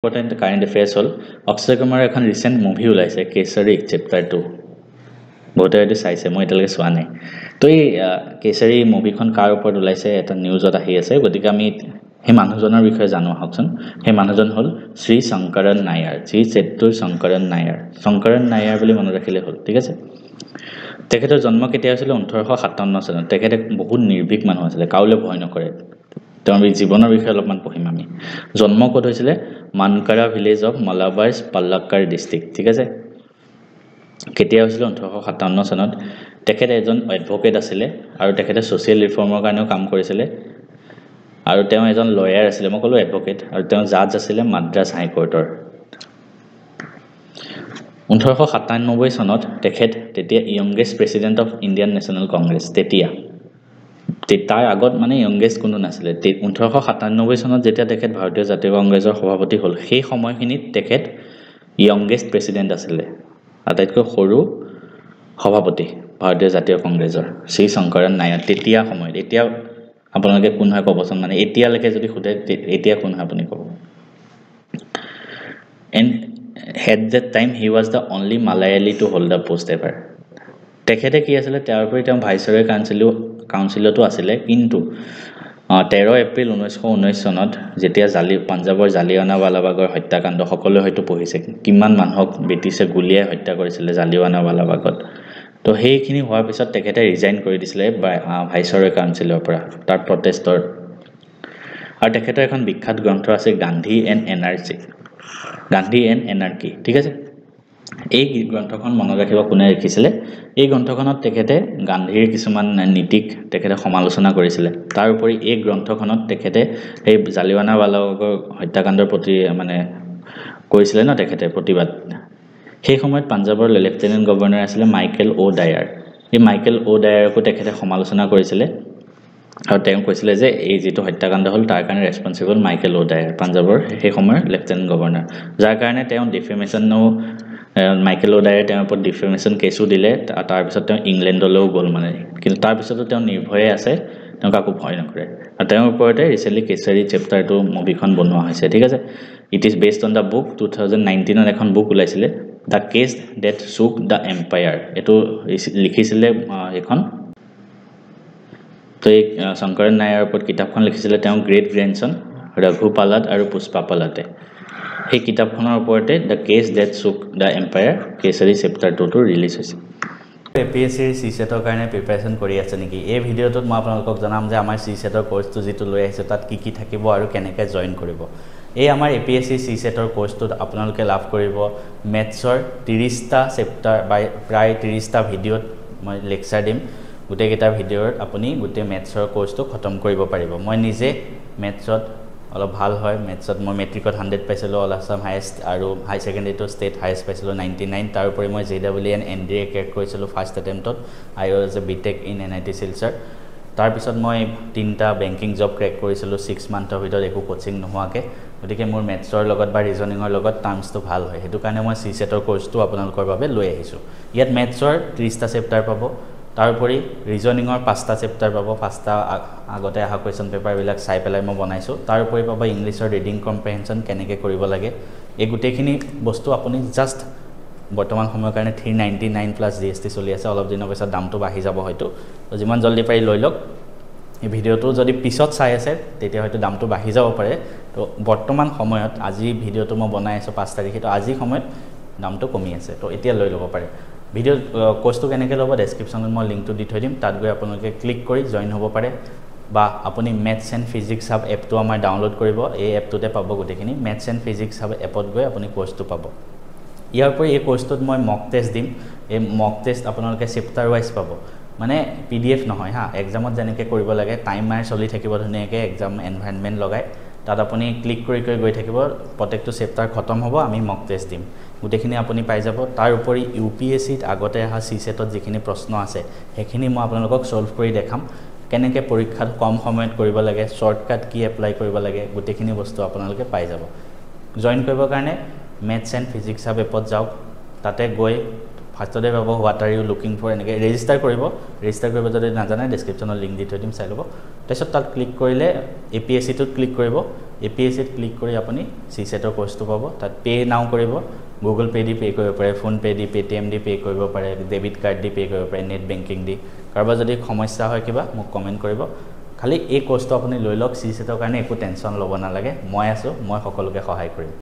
important current affairs হ'ল অক্ষয় কুমাৰৰ এখন ৰিচেণ্ট মুভি ওলাইছে কেশৰী চেপ্টাৰ 2 বহুতে হয়তো চাইছে মই এতিয়ালৈকে চোৱা নাই তো এই কেশৰী মুভিখন কাৰ ওপৰত ওলাইছে এটা নিউজত আহি আছে গতিকে আমি সেই মানুহজনৰ বিষয়ে জানো আহকচোন সেই মানুহজন হ'ল শ্ৰী শংকৰন নায়াৰ শ্ৰী চেত্তুৰ শংকৰন নায়াৰ বুলি মনত ৰাখিলে হ'ল ঠিক আছে তেখেতৰ জন্ম কেতিয়া হৈছিল 1857 চনত তেখেতে বহুত নিৰ্ভীক মানুহ আছিল কাউলে ভয় নকৰে তেওঁৰ জীৱনৰ বিষয়ে অলপমান পঢ়িম আমি জন্ম ক'ত হৈছিলে মানকাৰা ভিলেজ অফ মালাবাৰ পাল্লাক্কাড় ডিস্ট্ৰিক্ট ঠিক আছে কেতিয়া হৈছিল 1857 চনত তেখেতে এজন এডভোকেট আছিল আৰু তেখেতে সোশ্যাল ৰিফৰ্মৰ কাৰণেও কাম কৰিছিল আৰু তেওঁ এজন লয়াৰ আছিল মই ক'লো এডভোকেট আৰু তেওঁ জাজ আছিল মাদ্ৰাজ হাই কোৰ্টৰ 1897 চনত তেখেত তেতিয়া youngest president of Indian National Congress তেতিয়া তাৰ আগত মানে ইয়ংগেষ্ট কোনো নাছিল 1897 চনত যেতিয়া তেখেত ভাৰতীয় জাতীয় কংগ্ৰেছৰ সভাপতি হ'ল সেই সময়খিনিত তেখেত ইয়ংগেষ্ট প্ৰেসিডেন্ট আছিল আটাইতকৈ সৰু সভাপতি ভাৰতীয় জাতীয় কংগ্ৰেছৰ শ্ৰী শংকৰন নায়াৰ তেতিয়া সময়ত এতিয়া আপোনালোকে কোন হয় ক'বচোন মানে এতিয়ালৈকে যদি খুদে এতিয়া কোন হয় আপুনি ক'ব and at that time he was the only Malayali to hold the post ever তেখেতে কি আছিল তাৰ উপৰি তেওঁ ভাইসৰয় কাউন্সিলতো আছিল কিন্তু 13 এপ্ৰিল 1919 চনত যেতিয়া পাঞ্জাবৰ জালিয়ানাৱালাবাগৰ হত্যাকাণ্ড সকলোৱে হয়তো পঢ়িছে কিমান মানুহক ব্ৰিটিছে গুলিয়াই হত্যা কৰিছিল জালিয়ানাৱালাবাগত তো সেইখিনি হোৱাৰ পিছত তেখেতে ৰিজাইন কৰি দিছিলে ভাইসৰয় কাউন্সিলৰ পৰা তাৰ প্ৰটেষ্টৰ আৰু তেখেতৰ এখন বিখ্যাত গ্ৰন্থ আছে গান্ধী এণ্ড এনাৰ্কি ঠিক আছে এই গ্ৰন্থখন মনত ৰাখিব কোনে লিখিছিল এই গ্ৰন্থখনত তেখেতে গান্ধীৰ কিছুমান নীতিক তেখেতে সমালোচনা কৰিছিল তাৰ উপৰি এই গ্ৰন্থখনত তেখেতে এই জালিয়ানাৱালাবাগৰ হত্যাকাণ্ডৰ প্ৰতি মানে কৰিছিল ন তেখেতে প্ৰতিবাদ সেই সময়ত পাঞ্জাবৰ লেফটেনেণ্ট গভৰ্ণৰ আছিল মাইকেল অ ডায়াৰ এই মাইকেল অ ডায়াৰকো তেখেতে সমালোচনা কৰিছিল আৰু তেওঁ কৈছিল যে এই যেটো হত্যাকাণ্ড হ'ল তাৰ কাৰণে ৰেসপন্সিবল মাইকেল অ ডায়াৰ পাঞ্জাবৰ সেই সময়ৰ লেফটেনেণ্ট গভৰ্ণৰ যাৰ কাৰণে তেওঁ ডিফেমেশনও মাইকেল অ ডায়াৰ তেওঁৰ ওপৰত ডিফেমেশন কেছও দিলে তাৰ পিছত তেওঁ ইংলেণ্ডলৈও গ'ল মানে কিন্তু তাৰ পিছতো তেওঁ নিৰ্ভয়ে আছে তেওঁ কাকো ভয় নকৰে আৰু তেওঁৰ ওপৰতে ৰিসেন্টলি কেশৰী চেপ্টাৰ 2 মুভিখন বনোৱা হৈছে ঠিক আছে it is based on the book 2019 ত এখন বুক ওলাইছিল দা কেছ দ্যাট শুক দা এম্পায়াৰ এটো লিখিছিল এখন তো এই শংকৰন নায়াৰৰ ওপৰত কিতাপখন লিখিছিল তেওঁ গ্ৰেট গ্ৰেণ্ডসন ৰঘু পালাদ আৰু পুষ্পা পালাতে এই কিতাপখনৰ ওপৰতে দা কেছ দ্যাট শুক দা এম্পায়াৰ কেশৰী চেপ্টাৰ 2 টো ৰিলিজ হৈছে এপিএসসিৰ সিসেটৰ কাৰণে প্ৰিপাৰেচন কৰি আছে নেকি এই ভিডিঅ'টোত মই আপোনালোকক জনাম যে আমাৰ সিসেটৰ কোৰ্সটো যেটো লৈ আহিছে তাত কি কি থাকিব আৰু কেনেকৈ জয়েন কৰিব এই আমাৰ এপিএসসি সিসেটৰ কোৰ্সটোত আপোনালোকে লাভ কৰিব মেথছৰ 30টা চেপ্টাৰ বাই প্ৰায় 30টা ভিডিঅ'ত মই লেকচাৰ দিম গোটেইকেইটা ভিডিঅ'ত আপুনি গোটেই মেথছৰ কোৰ্সটো খতম কৰিব পাৰিব মই নিজে মেথছত অলপ ভাল হয় মেথছত মই মেট্ৰিকত 100 পাইছিলো অল আসাম হাইয়েষ্ট আৰু হাই সেকেন্ডাৰীটো ষ্টেট হাইয়েষ্ট পাইছিলো 99 তাৰ উপৰি মই জেডব্লিউএন এনডিএ ক্ৰেক কৰিছিলো ফাৰ্ষ্ট এটেম্পটত I was a BTech in NIT Silchar তাৰ পিছত মই 3টা বেংকিং জব ক্ৰেক কৰিছিলো 6 মান্থৰ ভিতৰত একো কোচিং নোহোৱাকে গতিকে মোৰ মেথছৰ লগত বা ৰিজনিংৰ লগত টাৰ্মছটো ভাল হয় হেতু কাৰণে মই সিসেটৰ কোৰ্সটো আপোনালোকৰ বাবে লৈ আহিছো ইয়াত মেথছৰ 30টা চেপ্টাৰ পাব তাৰপৰি ৰিজনিংৰ 5টা চেপ্টাৰ পাব 5টা আগতে আহা কোৱেশ্চন পেপাৰ বিলাক চাই পেলাই মই বনাইছো তাৰপৰি পাব ইংলিছৰ ৰিডিং কম্প্ৰিহেনশন কেনেকৈ কৰিব লাগে এই গুটেখিনি বস্তু আপুনি জাস্ট বৰ্তমান সময়ৰ কাৰণে 399 প্লাস জিএসটি চলি আছে অলপ দিনৰ পিছত দামটো বাঢ়ি যাব হয়তো তো যিমান জলদি পাৰি লৈ লওক এই ভিডিঅ'টো যদি পিছত চাই আছে তেতিয়া হয়তো দামটো বাঢ়ি যাব পাৰে তো বৰ্তমান সময়ত আজি ভিডিঅ'টো মই বনাই আছো 5 তাৰিখে তো আজি সময়ত দামটো কমি আছে তো এতিয়া লৈ ল'ব পাৰে ভিডিও কোৰ্সটো কেনেকৈ ল'ব ডেসক্ৰিপচনত মই লিংকটো দি থৈ দিম তাত গৈ আপোনালোকে ক্লিক কৰি জয়েন হ'ব পাৰে বা আপুনি মেথছ এণ্ড ফিজিক্স হাব এপটো আমাৰ ডাউনলোড কৰিব এই এপটোতে পাব গোটেইখিনি মেথছ এণ্ড ফিজিক্স হাব এপত গৈ আপুনি কোৰ্সটো পাব ইয়াৰ উপৰি এই কোৰ্সটোত মই মক টেষ্ট দিম এই মক টেষ্ট আপোনালোকে চেপ্টাৰ ওয়াইজ পাব মানে পিডিএফ নহয় হা এক্সামত যেনেকৈ কৰিব লাগে টাইমাৰ চলি থাকিব ধুনীয়াকৈ এক্সাম এনভাইৰনমেন্ট লগাই তাত আপুনি ক্লিক কৰি গৈ থাকিব প্ৰত্যেকটো চেপ্টাৰ খতম হ'ব আমি মক টেষ্ট দিম গুটেখিনি আপুনি পাই যাব তাৰ উপৰি ইউপিএসসিত আগতে আহা সিসেটত যিখিনি প্ৰশ্ন আছে হেখিনি মই আপোনালোকক সলভ কৰি দেখাম কেনেকৈ পৰীক্ষাত কম সময়ত কৰিব লাগে শৰ্টকাট কি এপ্লাই কৰিব লাগে গুটেখিনি বস্তু আপোনালোকে পাই যাব জয়েন কৰিবৰ কাৰণে মেথছ এণ্ড ফিজিক্স হাব এপত যাওক তাতে গৈ ফাৰ্ষ্টতে পাব what are you looking for এনেকৈ ৰেজিষ্টাৰ কৰিব যদি নাজানে ডেছক্ৰিপশ্যনত লিংক দি থৈ দিম চাই ল'ব তাৰপিছত তাত ক্লিক কৰিলে APSCটোত ক্লিক কৰিব APSCত ক্লিক কৰি আপুনি CSETৰ কোৰ্চটো পাব তাত পে নাও কৰিব গুগল পে দি পে কৰিব পাৰে ফোন পে দি পেটিএম দি পে কৰিব পাৰে ডেবিট কাৰ্ড দি পে কৰিব পাৰে নেট বেংকিং দি কাৰোবাৰ যদি সমস্যা হয় কিবা মোক কমেণ্ট কৰিব খালি এই কোৰ্চটো আপুনি লৈ লওক CSETৰ কাৰণে একো টেনশ্যন ল'ব নালাগে মই আছোঁ মই সকলোকে সহায় কৰিম